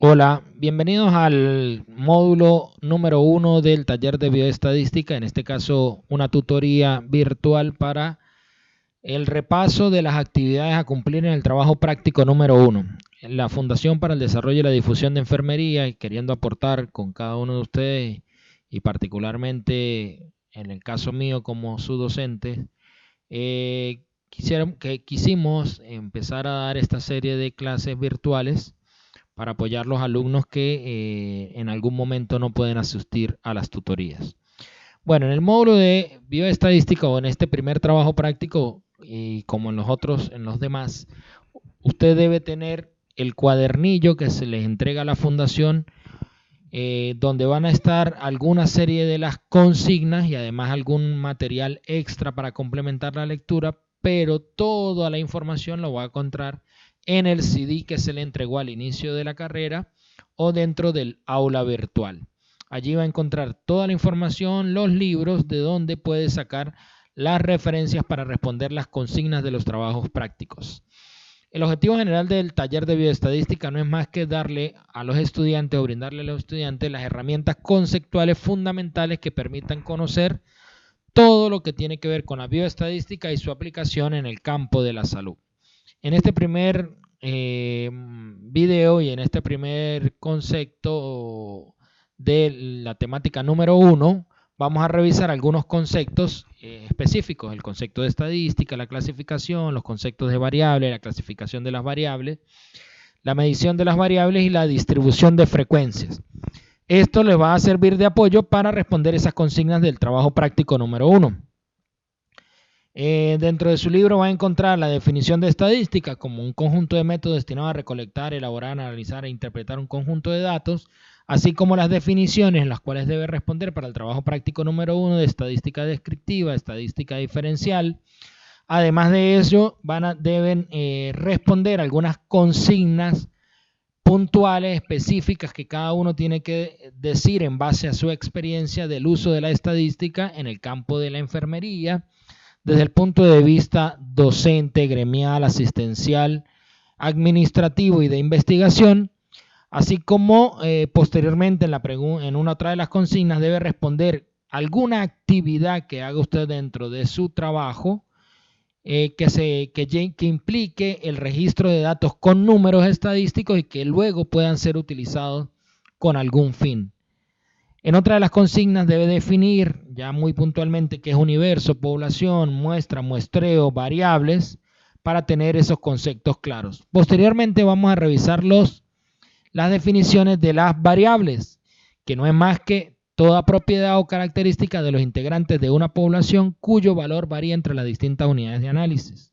Hola, bienvenidos al módulo número 1 del taller de bioestadística, en este caso una tutoría virtual para el repaso de las actividades a cumplir en el trabajo práctico número 1. La Fundación para el Desarrollo y la Difusión de Enfermería, y queriendo aportar con cada uno de ustedes, y particularmente en el caso mío como su docente, quisimos empezar a dar esta serie de clases virtuales para apoyar a los alumnos que en algún momento no pueden asistir a las tutorías. Bueno, en el módulo de bioestadística o en este primer trabajo práctico, y como en los otros, en los demás, usted debe tener el cuadernillo que se les entrega a la fundación, donde van a estar alguna serie de las consignas y además algún material extra para complementar la lectura, pero toda la información lo va a encontrar en el CD que se le entregó al inicio de la carrera o dentro del aula virtual. Allí va a encontrar toda la información, los libros, de donde puede sacar las referencias para responder las consignas de los trabajos prácticos. El objetivo general del taller de bioestadística no es más que darle a los estudiantes o brindarle a los estudiantes las herramientas conceptuales fundamentales que permitan conocer todo lo que tiene que ver con la bioestadística y su aplicación en el campo de la salud. En este primer video y en este primer concepto de la temática número 1, vamos a revisar algunos conceptos específicos, el concepto de estadística, la clasificación, los conceptos de variables, la clasificación de las variables, la medición de las variables y la distribución de frecuencias. Esto les va a servir de apoyo para responder esas consignas del trabajo práctico número 1. Dentro de su libro va a encontrar la definición de estadística como un conjunto de métodos destinados a recolectar, elaborar, analizar e interpretar un conjunto de datos, así como las definiciones en las cuales debe responder para el trabajo práctico número 1 de estadística descriptiva, estadística diferencial. Además de eso, deben responder algunas consignas puntuales, específicas, que cada uno tiene que decir en base a su experiencia del uso de la estadística en el campo de la enfermería, desde el punto de vista docente, gremial, asistencial, administrativo y de investigación, así como posteriormente en una otra de las consignas debe responder alguna actividad que haga usted dentro de su trabajo que implique el registro de datos con números estadísticos y que luego puedan ser utilizados con algún fin. En otra de las consignas debe definir ya muy puntualmente qué es universo, población, muestra, muestreo, variables, para tener esos conceptos claros. Posteriormente vamos a revisar las definiciones de las variables, que no es más que toda propiedad o característica de los integrantes de una población cuyo valor varía entre las distintas unidades de análisis.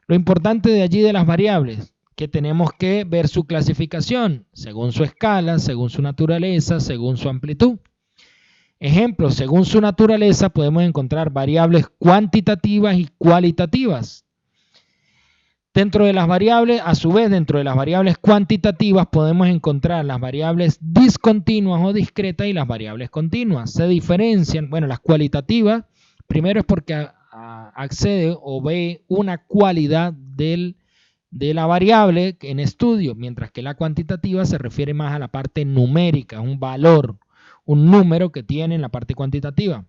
Lo importante de allí de las variables, que tenemos que ver su clasificación según su escala, según su naturaleza, según su amplitud. Ejemplo, según su naturaleza podemos encontrar variables cuantitativas y cualitativas. Dentro de las variables, a su vez, dentro de las variables cuantitativas podemos encontrar las variables discontinuas o discretas y las variables continuas. Se diferencian, bueno, las cualitativas, primero es porque accede o ve una cualidad de la variable en estudio, mientras que la cuantitativa se refiere más a la parte numérica, un valor, un número que tiene en la parte cuantitativa.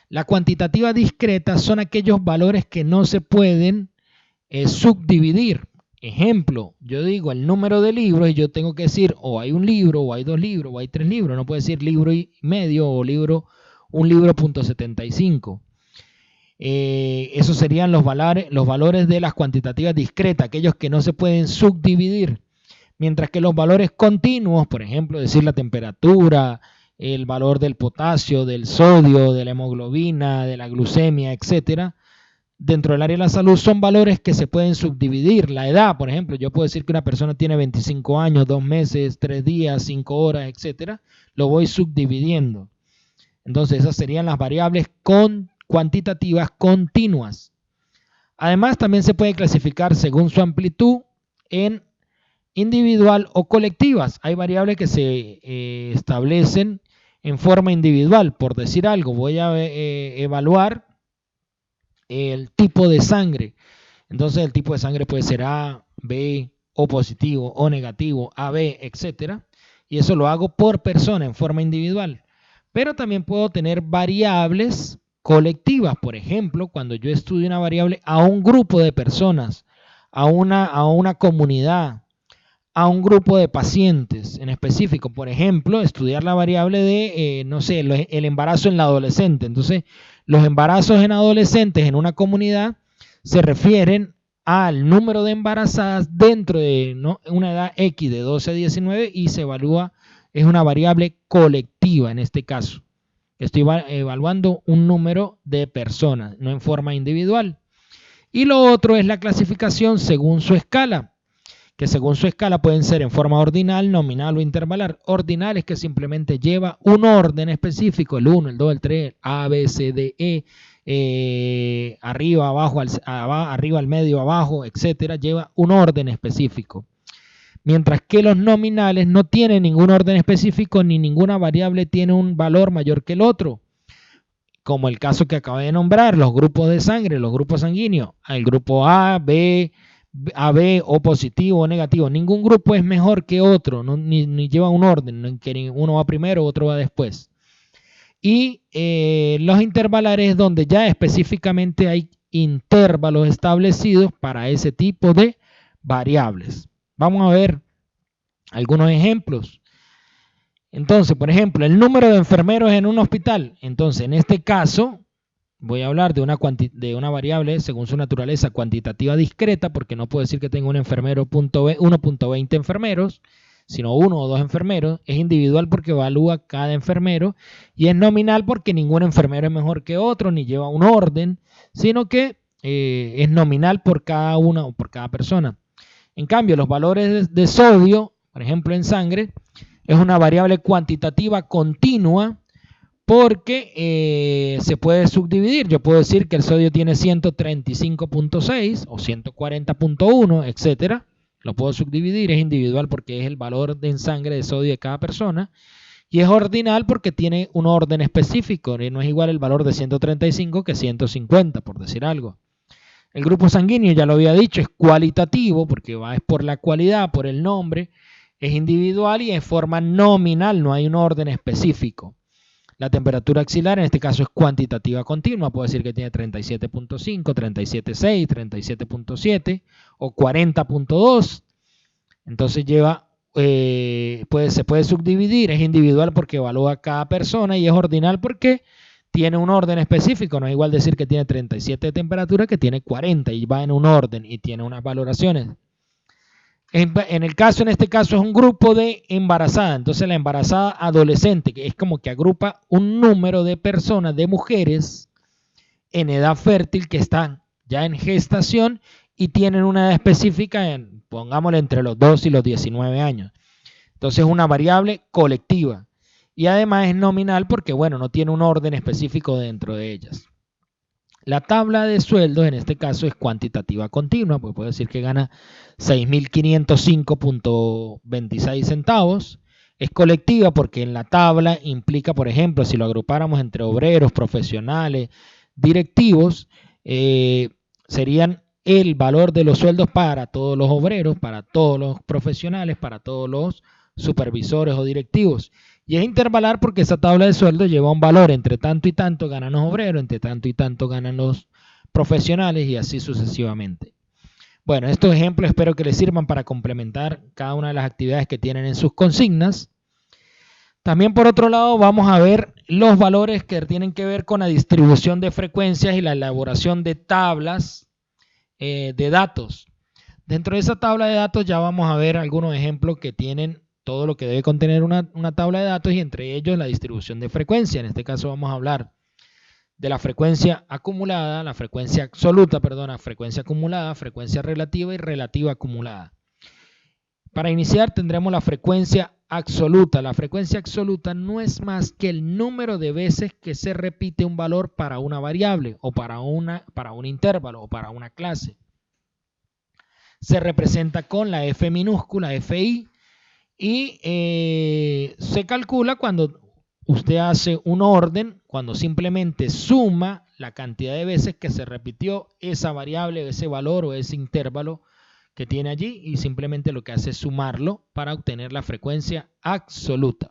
La cuantitativa discreta son aquellos valores que no se pueden subdividir. Ejemplo, yo digo el número de libros y yo tengo que decir o hay un libro, o hay dos libros, o hay tres libros. No puedo decir libro y medio o un libro punto 75. Esos serían los valores de las cuantitativas discretas, aquellos que no se pueden subdividir. Mientras que los valores continuos, por ejemplo, decir la temperatura, el valor del potasio, del sodio, de la hemoglobina, de la glucemia, etcétera, dentro del área de la salud son valores que se pueden subdividir. La edad, por ejemplo, yo puedo decir que una persona tiene 25 años, 2 meses, 3 días, 5 horas, etcétera. Lo voy subdividiendo. Entonces, esas serían las variables cuantitativas continuas. Además, también se puede clasificar según su amplitud en individual o colectivas. Hay variables que se establecen en forma individual. Por decir algo, voy a evaluar el tipo de sangre. Entonces el tipo de sangre puede ser A, B, o positivo, o negativo, AB, etcétera. Y eso lo hago por persona, en forma individual. Pero también puedo tener variables colectivas. Por ejemplo, cuando yo estudio una variable a un grupo de personas, a una comunidad, a un grupo de pacientes en específico. Por ejemplo, estudiar la variable de, no sé, el embarazo en la adolescente. Entonces, los embarazos en adolescentes en una comunidad se refieren al número de embarazadas dentro de, ¿no?, una edad X de 12 a 19 y se evalúa, es una variable colectiva en este caso. Estoy evaluando un número de personas, no en forma individual. Y lo otro es la clasificación según su escala, que según su escala pueden ser en forma ordinal, nominal o intervalar. Ordinal es que simplemente lleva un orden específico, el 1, el 2, el 3, A, B, C, D, arriba, abajo, arriba, al medio, abajo, etcétera, lleva un orden específico. Mientras que los nominales no tienen ningún orden específico ni ninguna variable tiene un valor mayor que el otro. Como el caso que acabo de nombrar, los grupos de sangre, los grupos sanguíneos, el grupo A, B, AB, o positivo o negativo. Ningún grupo es mejor que otro, no, ni lleva un orden, que uno va primero, otro va después. Y los intervalares donde ya específicamente hay intervalos establecidos para ese tipo de variables. Vamos a ver algunos ejemplos. Entonces, por ejemplo, el número de enfermeros en un hospital. Entonces, en este caso, voy a hablar de una variable según su naturaleza cuantitativa discreta, porque no puedo decir que tengo un enfermero 1.20 enfermeros, sino 1 o 2 enfermeros. Es individual porque evalúa cada enfermero, y es nominal porque ningún enfermero es mejor que otro, ni lleva un orden, sino que es nominal por cada una o por cada persona. En cambio, los valores de sodio, por ejemplo en sangre, es una variable cuantitativa continua, porque se puede subdividir. Yo puedo decir que el sodio tiene 135.6 o 140.1, etcétera. Lo puedo subdividir, es individual porque es el valor en sangre de sodio de cada persona. Y es ordinal porque tiene un orden específico. No es igual el valor de 135 que 150, por decir algo. El grupo sanguíneo, ya lo había dicho, es cualitativo porque es por la cualidad, por el nombre. Es individual y en forma nominal, no hay un orden específico. La temperatura axilar en este caso es cuantitativa continua, puedo decir que tiene 37.5, 37.6, 37.7 o 40.2. Entonces se puede subdividir, es individual porque evalúa cada persona, y es ordinal porque tiene un orden específico. No es igual decir que tiene 37 de temperatura que tiene 40 y va en un orden y tiene unas valoraciones. En este caso es un grupo de embarazada. Entonces la embarazada adolescente, que es como que agrupa un número de personas, de mujeres en edad fértil que están ya en gestación y tienen una edad específica, pongámosle entre los 2 y los 19 años. Entonces es una variable colectiva y además es nominal porque, bueno, no tiene un orden específico dentro de ellas. La tabla de sueldos en este caso es cuantitativa continua, pues puedo decir que gana 6.505.26 centavos. Es colectiva porque en la tabla implica, por ejemplo, si lo agrupáramos entre obreros, profesionales, directivos, serían el valor de los sueldos para todos los obreros, para todos los profesionales, para todos los supervisores o directivos. Y es intervalar porque esa tabla de sueldo lleva un valor, entre tanto y tanto ganan los obreros, entre tanto y tanto ganan los profesionales y así sucesivamente. Bueno, estos ejemplos espero que les sirvan para complementar cada una de las actividades que tienen en sus consignas. También por otro lado vamos a ver los valores que tienen que ver con la distribución de frecuencias y la elaboración de tablas de datos. Dentro de esa tabla de datos ya vamos a ver algunos ejemplos que tienen todo lo que debe contener una tabla de datos, y entre ellos la distribución de frecuencia. En este caso vamos a hablar de la frecuencia acumulada, la frecuencia absoluta, perdón, frecuencia acumulada, frecuencia relativa y relativa acumulada. Para iniciar tendremos la frecuencia absoluta. La frecuencia absoluta no es más que el número de veces que se repite un valor para una variable o para un intervalo o para una clase. Se representa con la F minúscula, FI, y se calcula cuando usted hace un orden, cuando simplemente suma la cantidad de veces que se repitió esa variable, ese valor o ese intervalo que tiene allí y simplemente lo que hace es sumarlo para obtener la frecuencia absoluta.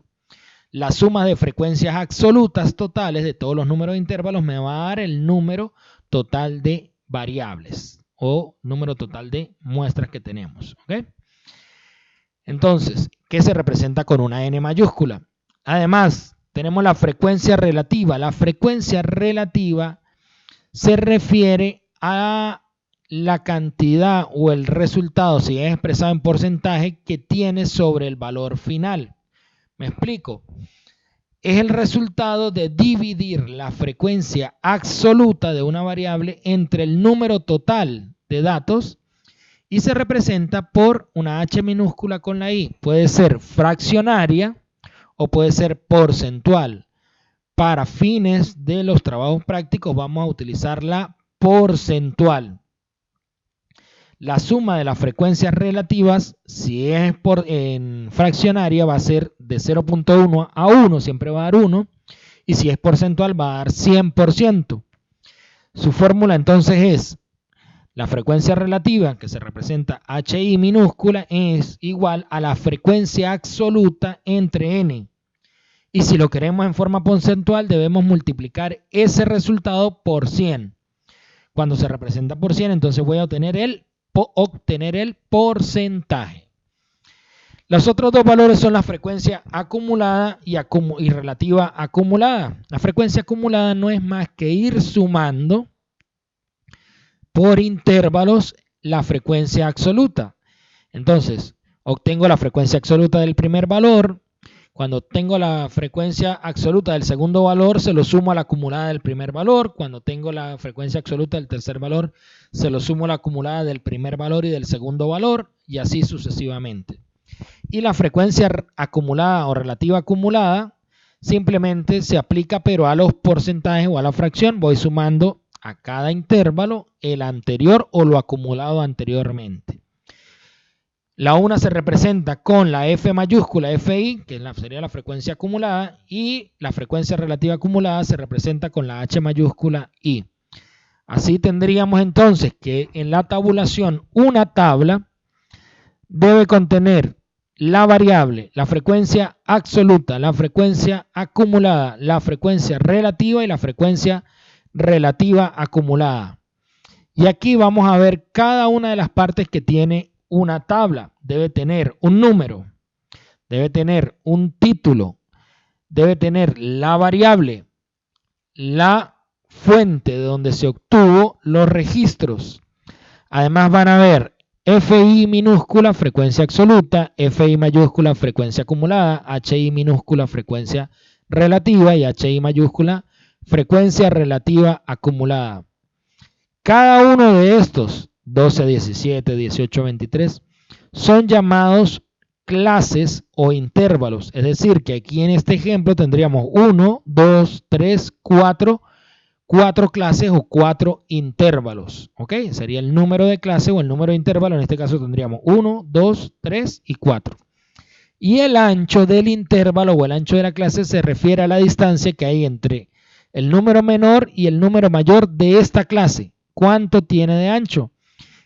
La suma de frecuencias absolutas totales de todos los números de intervalos me va a dar el número total de variables o número total de muestras que tenemos. ¿Okay? Entonces, ¿qué se representa con una n mayúscula? Además, tenemos la frecuencia relativa. La frecuencia relativa se refiere a la cantidad o el resultado, si es expresado en porcentaje, que tiene sobre el valor final. ¿Me explico? Es el resultado de dividir la frecuencia absoluta de una variable entre el número total de datos y se representa por una h minúscula con la i. Puede ser fraccionaria o puede ser porcentual. Para fines de los trabajos prácticos vamos a utilizar la porcentual. La suma de las frecuencias relativas, si es en fraccionaria, va a ser de 0.1 a 1, siempre va a dar 1. Y si es porcentual, va a dar 100%. Su fórmula entonces es, la frecuencia relativa, que se representa HI minúscula, es igual a la frecuencia absoluta entre n. Y si lo queremos en forma porcentual, debemos multiplicar ese resultado por 100. Cuando se representa por 100, entonces voy a obtener el porcentaje. Los otros dos valores son la frecuencia acumulada y relativa acumulada. La frecuencia acumulada no es más que ir sumando por intervalos la frecuencia absoluta. Entonces, obtengo la frecuencia absoluta del primer valor. Cuando tengo la frecuencia absoluta del segundo valor, se lo sumo a la acumulada del primer valor. Cuando tengo la frecuencia absoluta del tercer valor, se lo sumo a la acumulada del primer valor y del segundo valor, y así sucesivamente. Y la frecuencia acumulada o relativa acumulada simplemente se aplica pero a los porcentajes o a la fracción. Voy sumando a cada intervalo el anterior o lo acumulado anteriormente. La una se representa con la F mayúscula, FI, que sería la frecuencia acumulada, y la frecuencia relativa acumulada se representa con la H mayúscula, I. Así tendríamos entonces que en la tabulación una tabla debe contener la variable, la frecuencia absoluta, la frecuencia acumulada, la frecuencia relativa y la frecuencia relativa acumulada. Y aquí vamos a ver cada una de las partes que tiene una tabla. Debe tener un número, debe tener un título, debe tener la variable, la fuente de donde se obtuvo los registros. Además van a ver FI minúscula, frecuencia absoluta, FI mayúscula, frecuencia acumulada, HI minúscula, frecuencia relativa y HI mayúscula, frecuencia relativa acumulada. Cada uno de estos, 12, 17, 18, 23, son llamados clases o intervalos. Es decir, que aquí en este ejemplo tendríamos 1, 2, 3, 4 clases o 4 intervalos. ¿Ok? Sería el número de clase o el número de intervalo. En este caso tendríamos 1, 2, 3 y 4. Y el ancho del intervalo o el ancho de la clase se refiere a la distancia que hay entre el número menor y el número mayor de esta clase. ¿Cuánto tiene de ancho?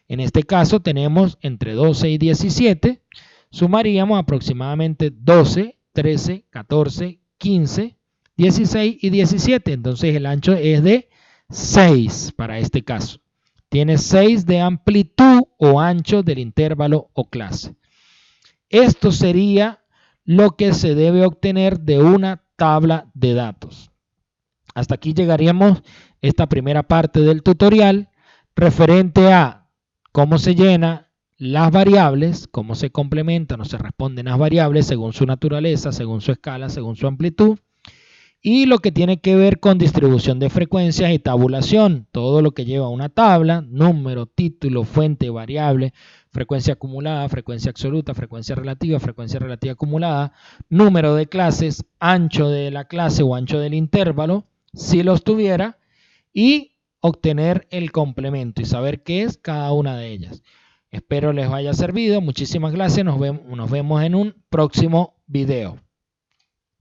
En este caso tenemos entre 12 y 17. Sumaríamos aproximadamente 12, 13, 14, 15, 16 y 17. Entonces el ancho es de 6 para este caso. Tiene 6 de amplitud o ancho del intervalo o clase. Esto sería lo que se debe obtener de una tabla de datos. Hasta aquí llegaríamos esta primera parte del tutorial referente a cómo se llena las variables, cómo se complementan o se responden las variables según su naturaleza, según su escala, según su amplitud, y lo que tiene que ver con distribución de frecuencias y tabulación, todo lo que lleva una tabla, número, título, fuente, variable, frecuencia acumulada, frecuencia absoluta, frecuencia relativa acumulada, número de clases, ancho de la clase o ancho del intervalo, si los tuviera, y obtener el complemento y saber qué es cada una de ellas. Espero les haya servido. Muchísimas gracias. Nos vemos en un próximo video.